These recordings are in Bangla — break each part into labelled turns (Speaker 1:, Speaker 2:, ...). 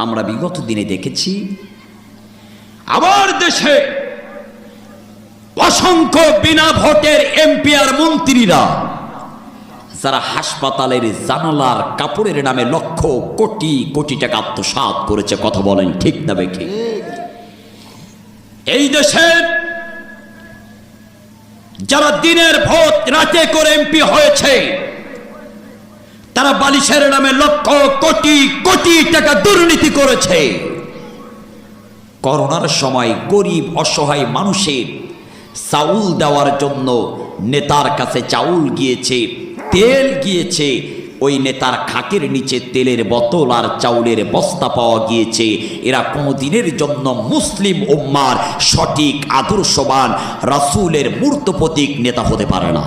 Speaker 1: আমরা বিগত দিনে দেখেছি আমার দেশে অসংখ্য বিনা ভোটের এমপি আর মন্ত্রীরা যারা হাসপাতালের জানালার কাপড়ের নামে লক্ষ কোটি কোটি টাকা আত্মসাৎ করেছে। কথা বলেন ঠিক না বেঠিক? এই দেশের যারা দিনের ভোট রাতে করে এমপি হয়েছে তারা বালিশের নামে লক্ষ কোটি কোটি টাকা দুর্নীতি করেছে। করোনার সময় গরিব অসহায় মানুষের চাউল দেওয়ার জন্য নেতার কাছে চাউল গিয়েছে, তেল গিয়েছে, ওই নেতার খাকের নিচে তেলের বোতল আর চাউলের বস্তা পাওয়া গিয়েছে। এরা কোনোদিনের জন্য মুসলিম উম্মার সঠিক আদর্শবান রাসূলের মূর্ত প্রতীক নেতা হতে পারে না।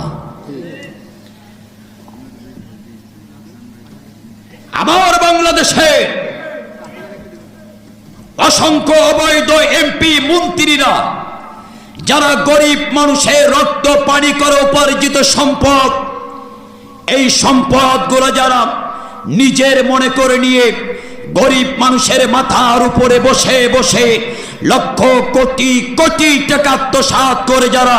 Speaker 1: আমার বাংলাদেশে অসংখ্য অবৈধ এমপি মন্ত্রীরা যারা গরিব মানুষের রক্ত পানি করে উপার্জিত সম্পদ, এই সম্পদগুলো যারা নিজের মনে করে নিয়ে গরিব মানুষের মাথার উপরে বসে বসে লক্ষ কোটি কোটি টাকা আত্মসাৎ করে যারা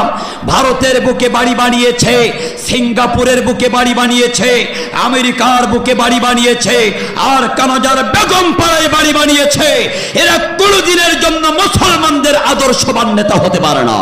Speaker 1: ভারতের বুকে বাড়ি বানিয়েছে, সিঙ্গাপুরের বুকে বাড়ি বানিয়েছে, আমেরিকার বুকে বাড়ি বানিয়েছে, আর কানাডার বেগম পাড়ায় বাড়ি বানিয়েছে, এরা কোনোদিনের জন্য মুসলমানদের আদর্শবান নেতা হতে পারে না।